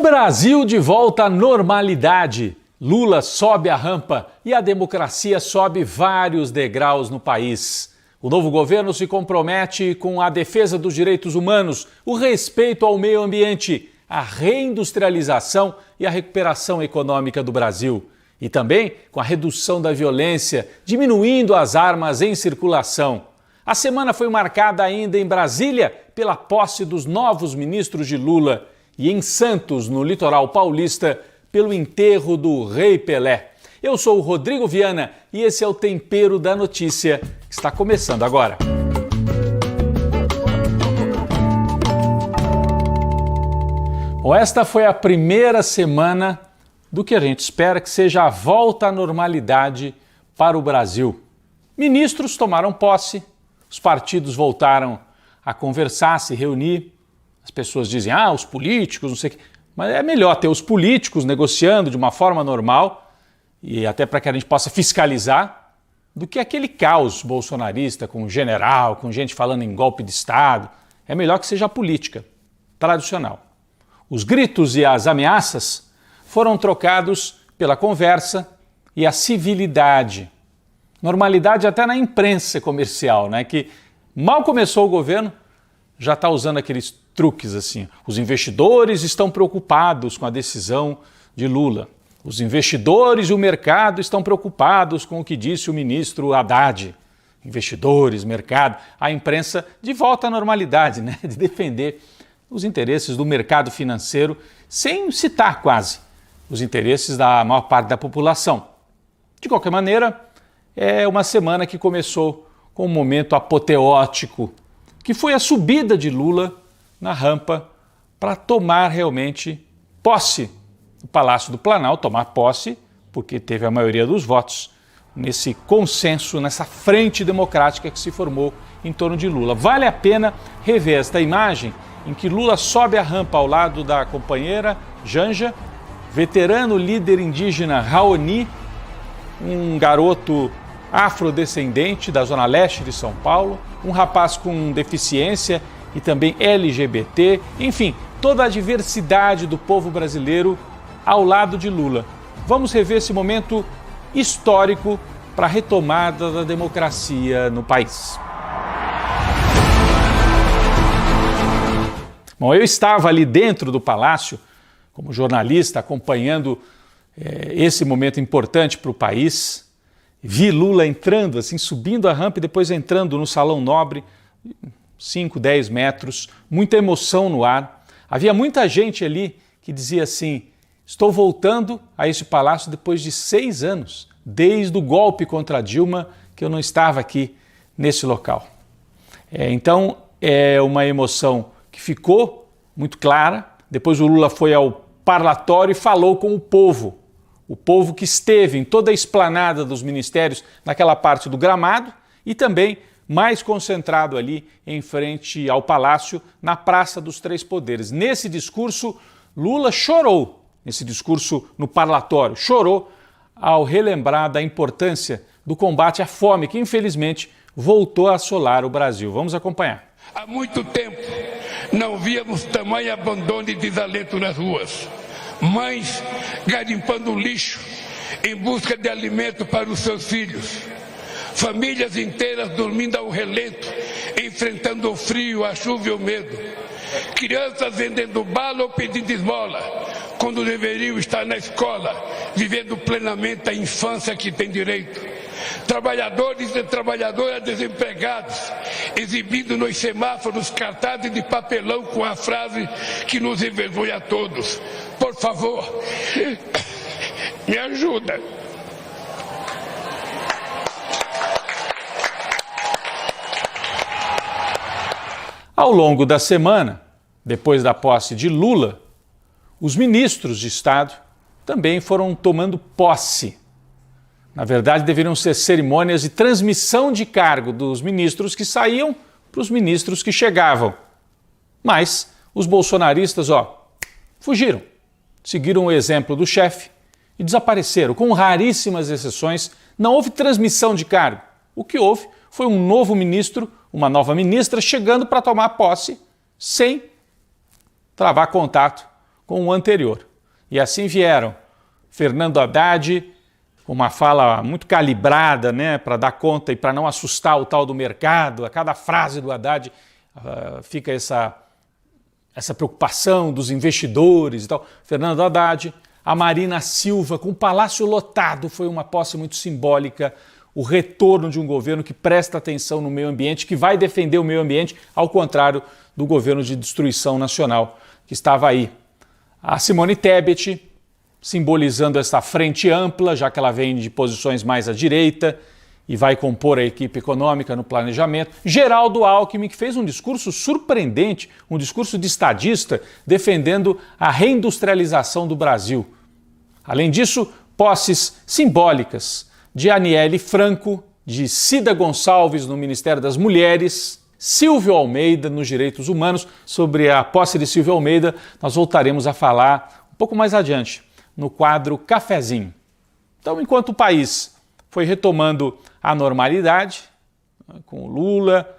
Brasil de volta à normalidade. Lula sobe a rampa e a democracia sobe vários degraus no país. O novo governo se compromete com a defesa dos direitos humanos, o respeito ao meio ambiente, a reindustrialização e a recuperação econômica do Brasil. E também com a redução da violência, diminuindo as armas em circulação. A semana foi marcada ainda em Brasília pela posse dos novos ministros de Lula e em Santos, no litoral paulista, pelo enterro do Rei Pelé. Eu sou o Rodrigo Viana e esse é o Tempero da Notícia, que está começando agora. Bom, esta foi a primeira semana do que a gente espera que seja a volta à normalidade para o Brasil. Ministros tomaram posse, os partidos voltaram a conversar, se reunir. As pessoas dizem, os políticos, não sei o quê. Mas é melhor ter os políticos negociando de uma forma normal e até para que a gente possa fiscalizar do que aquele caos bolsonarista com general, com gente falando em golpe de Estado. É melhor que seja a política tradicional. Os gritos e as ameaças foram trocados pela conversa e a civilidade. Normalidade até na imprensa comercial, né? Que mal começou o governo, já está usando aqueles truques assim. Os investidores estão preocupados com a decisão de Lula. Os investidores e o mercado estão preocupados com o que disse o ministro Haddad. Investidores, mercado, a imprensa de volta à normalidade, né? De defender os interesses do mercado financeiro, sem citar quase os interesses da maior parte da população. De qualquer maneira, é uma semana que começou com um momento apoteótico, que foi a subida de Lula na rampa para tomar realmente posse do Palácio do Planalto, tomar posse, porque teve a maioria dos votos nesse consenso, nessa frente democrática que se formou em torno de Lula. Vale a pena rever esta imagem em que Lula sobe a rampa ao lado da companheira Janja, veterano líder indígena Raoni, um garoto afrodescendente da zona leste de São Paulo, um rapaz com deficiência e também LGBT, enfim, toda a diversidade do povo brasileiro ao lado de Lula. Vamos rever esse momento histórico para a retomada da democracia no país. Bom, eu estava ali dentro do palácio, como jornalista, acompanhando esse momento importante para o país. Vi Lula entrando, assim, subindo a rampa e depois entrando no Salão Nobre, 5, 10 metros, muita emoção no ar. Havia muita gente ali que dizia assim, estou voltando a esse palácio depois de 6 anos, desde o golpe contra Dilma, que eu não estava aqui nesse local. Então, é uma emoção que ficou muito clara. Depois o Lula foi ao parlatório e falou com o povo que esteve em toda a esplanada dos ministérios, naquela parte do gramado, e também mais concentrado ali em frente ao Palácio, na Praça dos Três Poderes. Nesse discurso, Lula chorou, nesse discurso no parlatório, chorou ao relembrar da importância do combate à fome, que infelizmente voltou a assolar o Brasil. Vamos acompanhar. Há muito tempo não víamos tamanho abandono e desalento nas ruas. Mães garimpando lixo em busca de alimento para os seus filhos. Famílias inteiras dormindo ao relento, enfrentando o frio, a chuva e o medo. Crianças vendendo bala ou pedindo esmola, quando deveriam estar na escola, vivendo plenamente a infância que tem direito. Trabalhadores e trabalhadoras desempregados, exibindo nos semáforos cartazes de papelão com a frase que nos envergonha a todos. Por favor, me ajuda. Ao longo da semana, depois da posse de Lula, os ministros de Estado também foram tomando posse. Na verdade, deveriam ser cerimônias de transmissão de cargo dos ministros que saíam para os ministros que chegavam. Mas os bolsonaristas, fugiram, seguiram o exemplo do chefe e desapareceram. Com raríssimas exceções, não houve transmissão de cargo. O que houve foi um novo ministro, uma nova ministra chegando para tomar posse sem travar contato com o anterior. E assim vieram Fernando Haddad, com uma fala muito calibrada, né, para dar conta e para não assustar o tal do mercado. A cada frase do Haddad fica essa preocupação dos investidores e tal. Fernando Haddad, a Marina Silva, com o palácio lotado, foi uma posse muito simbólica, o retorno de um governo que presta atenção no meio ambiente, que vai defender o meio ambiente, ao contrário do governo de destruição nacional que estava aí. A Simone Tebet, simbolizando essa frente ampla, já que ela vem de posições mais à direita e vai compor a equipe econômica no planejamento. Geraldo Alckmin, que fez um discurso surpreendente, um discurso de estadista, defendendo a reindustrialização do Brasil. Além disso, posses simbólicas de Aniele Franco, de Cida Gonçalves no Ministério das Mulheres, Silvio Almeida nos Direitos Humanos. Sobre a posse de Silvio Almeida, nós voltaremos a falar um pouco mais adiante, no quadro Cafezinho. Então, enquanto o país foi retomando a normalidade, com o Lula,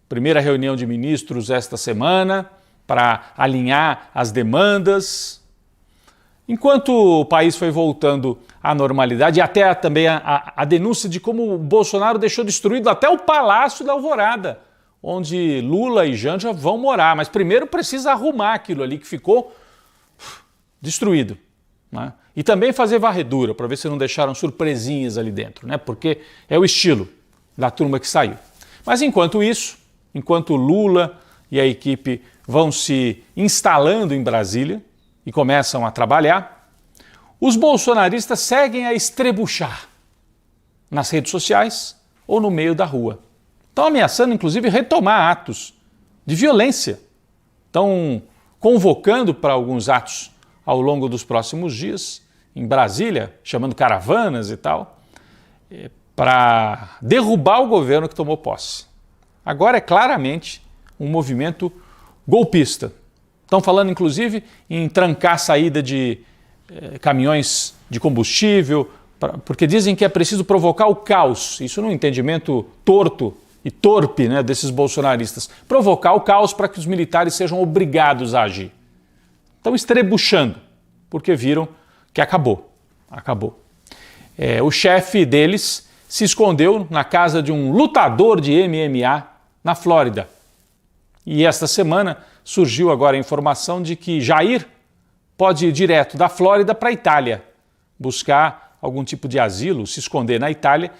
primeira reunião de ministros esta semana, para alinhar as demandas, enquanto o país foi voltando à normalidade, e até também a denúncia de como o Bolsonaro deixou destruído até o Palácio da Alvorada, onde Lula e Janja vão morar, mas primeiro precisa arrumar aquilo ali que ficou destruído. Né? E também fazer varredura, para ver se não deixaram surpresinhas ali dentro, né? Porque é o estilo da turma que saiu. Mas enquanto isso, enquanto Lula e a equipe vão se instalando em Brasília e começam a trabalhar, os bolsonaristas seguem a estrebuchar nas redes sociais ou no meio da rua. Estão ameaçando, inclusive, retomar atos de violência. Estão convocando para alguns atos ao longo dos próximos dias, em Brasília, chamando caravanas e tal, para derrubar o governo que tomou posse. Agora é claramente um movimento golpista. Estão falando, inclusive, em trancar a saída de caminhões de combustível, porque dizem que é preciso provocar o caos. Isso num entendimento torto e torpe, né, desses bolsonaristas. Provocar o caos para que os militares sejam obrigados a agir. Estão estrebuchando, porque viram que acabou. O chefe deles se escondeu na casa de um lutador de MMA na Flórida. E esta semana surgiu agora a informação de que Jair pode ir direto da Flórida para a Itália, buscar algum tipo de asilo, se esconder na Itália.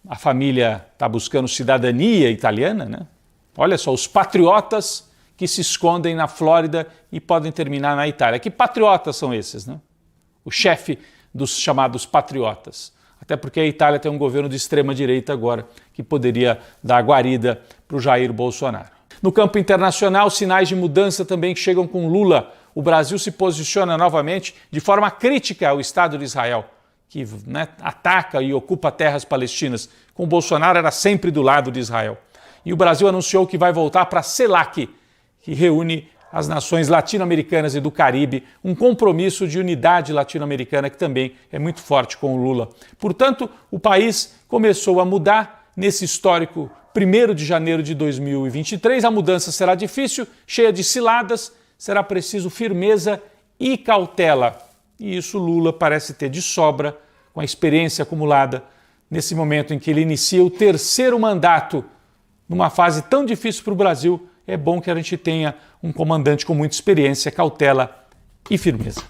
A família está buscando cidadania italiana, né? Olha só, os patriotas que se escondem na Flórida e podem terminar na Itália. Que patriotas são esses, né? O chefe dos chamados patriotas. Até porque a Itália tem um governo de extrema-direita agora, que poderia dar guarida para o Jair Bolsonaro. No campo internacional, sinais de mudança também chegam com Lula. O Brasil se posiciona novamente de forma crítica ao Estado de Israel, que, né, ataca e ocupa terras palestinas. Com o Bolsonaro era sempre do lado de Israel. E o Brasil anunciou que vai voltar para a CELAC, que reúne as nações latino-americanas e do Caribe, um compromisso de unidade latino-americana que também é muito forte com o Lula. Portanto, o país começou a mudar nesse histórico 1º de janeiro de 2023. A mudança será difícil, cheia de ciladas, será preciso firmeza e cautela. E isso Lula parece ter de sobra, com a experiência acumulada nesse momento em que ele inicia o 3º mandato, numa fase tão difícil para o Brasil. É bom que a gente tenha um comandante com muita experiência, cautela e firmeza.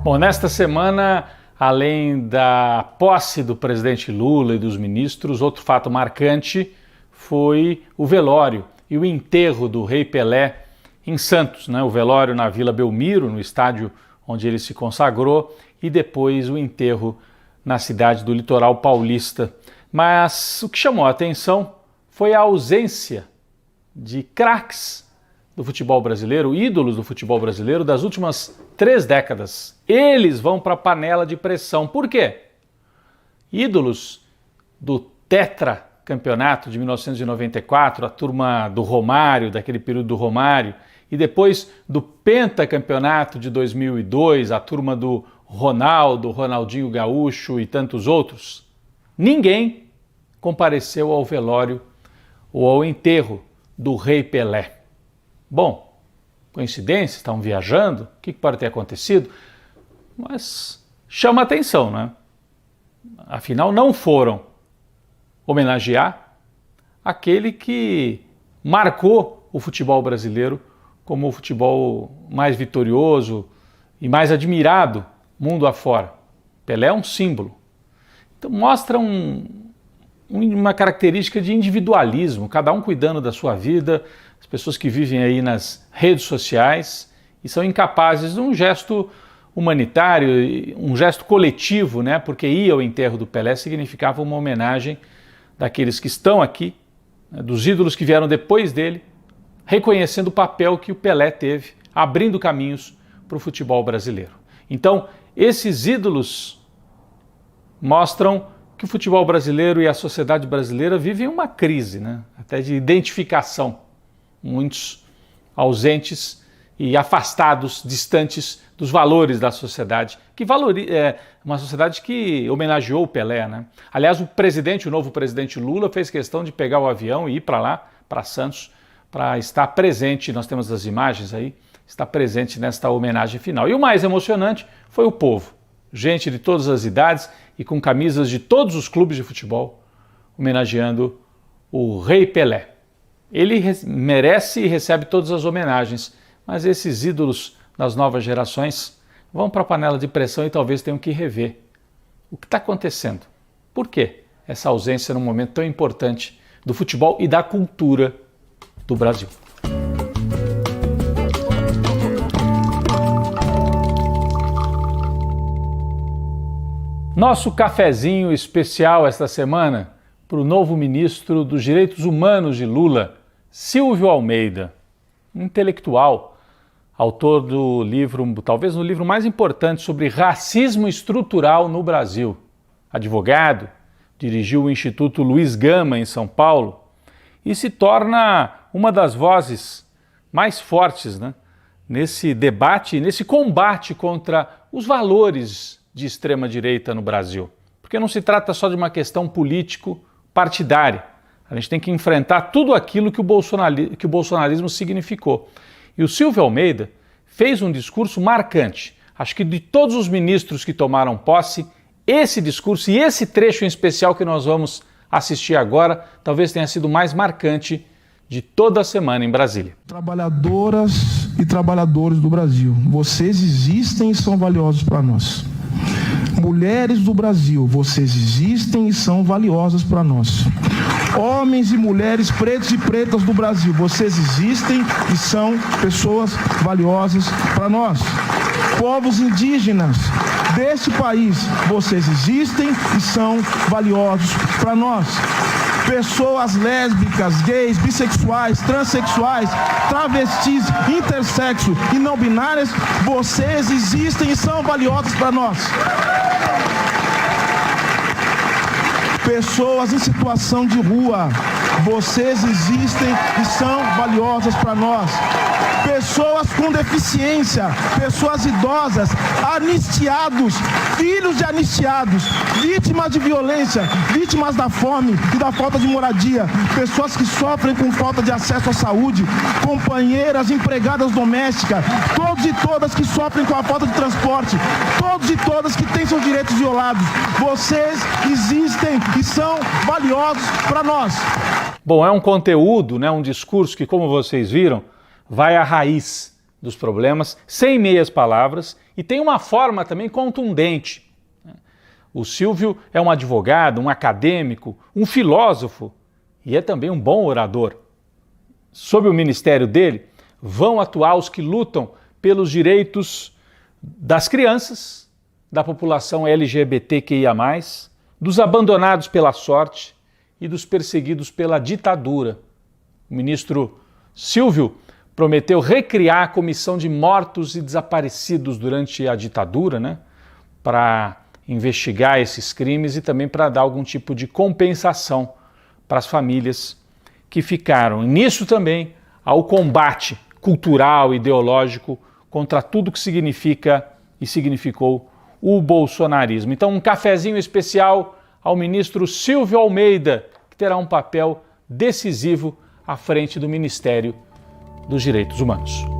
Bom, nesta semana, além da posse do presidente Lula e dos ministros, outro fato marcante foi o velório e o enterro do Rei Pelé em Santos, né? O velório na Vila Belmiro, no estádio onde ele se consagrou, e depois o enterro na cidade do litoral paulista. Mas o que chamou a atenção foi a ausência de craques do futebol brasileiro, ídolos do futebol brasileiro das últimas 3 décadas. Eles vão para a panela de pressão. Por quê? Ídolos do tetracampeonato de 1994, a turma do Romário, daquele período do Romário, e depois do pentacampeonato de 2002, a turma do Ronaldo, Ronaldinho Gaúcho e tantos outros. Ninguém compareceu ao velório ou ao enterro do rei Pelé. Bom, coincidência, estavam viajando, o que pode ter acontecido? Mas chama atenção, né? Afinal, não foram homenagear aquele que marcou o futebol brasileiro como o futebol mais vitorioso e mais admirado mundo afora. Pelé é um símbolo. Então mostra uma característica de individualismo, cada um cuidando da sua vida, as pessoas que vivem aí nas redes sociais e são incapazes de um gesto humanitário, um gesto coletivo, né? Porque ir ao enterro do Pelé significava uma homenagem daqueles que estão aqui, né? Dos ídolos que vieram depois dele, reconhecendo o papel que o Pelé teve, abrindo caminhos para o futebol brasileiro. Então, esses ídolos mostram que o futebol brasileiro e a sociedade brasileira vivem uma crise, né? Até de identificação, muitos ausentes e afastados, distantes dos valores da sociedade, uma sociedade que homenageou o Pelé, né? Aliás, o novo presidente Lula fez questão de pegar o avião e ir para lá, para Santos, para estar presente, nós temos as imagens aí, está presente nesta homenagem final. E o mais emocionante foi o povo, gente de todas as idades e com camisas de todos os clubes de futebol, homenageando o rei Pelé. Ele merece e recebe todas as homenagens, mas esses ídolos das novas gerações vão para a panela de pressão e talvez tenham que rever o que está acontecendo. Por quê essa ausência num momento tão importante do futebol e da cultura do Brasil? Nosso cafezinho especial esta semana para o novo ministro dos Direitos Humanos de Lula, Silvio Almeida, um intelectual, autor do livro, talvez o livro mais importante sobre racismo estrutural no Brasil. Advogado, dirigiu o Instituto Luiz Gama em São Paulo e se torna uma das vozes mais fortes, né, nesse debate, nesse combate contra os valores de extrema-direita no Brasil. Porque não se trata só de uma questão político-partidária. A gente tem que enfrentar tudo aquilo que o bolsonarismo significou. E o Silvio Almeida fez um discurso marcante. Acho que de todos os ministros que tomaram posse, esse discurso e esse trecho em especial que nós vamos assistir agora, talvez tenha sido o mais marcante de toda a semana em Brasília. Trabalhadoras e trabalhadores do Brasil, vocês existem e são valiosos para nós. Mulheres do Brasil, vocês existem e são valiosas para nós. Homens e mulheres pretos e pretas do Brasil, vocês existem e são pessoas valiosas para nós. Povos indígenas deste país, vocês existem e são valiosos para nós. Pessoas lésbicas, gays, bissexuais, transexuais, travestis, intersexo e não binárias, vocês existem e são valiosos para nós. Pessoas em situação de rua, vocês existem e são valiosas para nós. Pessoas com deficiência, pessoas idosas, anistiados, filhos de anistiados, vítimas de violência, vítimas da fome e da falta de moradia, pessoas que sofrem com falta de acesso à saúde, companheiras, empregadas domésticas, todos e todas que sofrem com a falta de transporte, todos e todas que têm seus direitos violados. Vocês existem e são valiosos para nós. Bom, é um conteúdo, né, um discurso que, como vocês viram, vai à raiz dos problemas, sem meias palavras, e tem uma forma também contundente. O Silvio é um advogado, um acadêmico, um filósofo e é também um bom orador. Sob o ministério dele, vão atuar os que lutam pelos direitos das crianças, da população LGBTQIA+, dos abandonados pela sorte e dos perseguidos pela ditadura. O ministro Silvio prometeu recriar a Comissão de Mortos e Desaparecidos durante a ditadura, né, para investigar esses crimes e também para dar algum tipo de compensação para as famílias que ficaram. E nisso também há o combate cultural, ideológico contra tudo que significa e significou o bolsonarismo. Então, um cafezinho especial ao ministro Silvio Almeida, que terá um papel decisivo à frente do Ministério dos Direitos Humanos.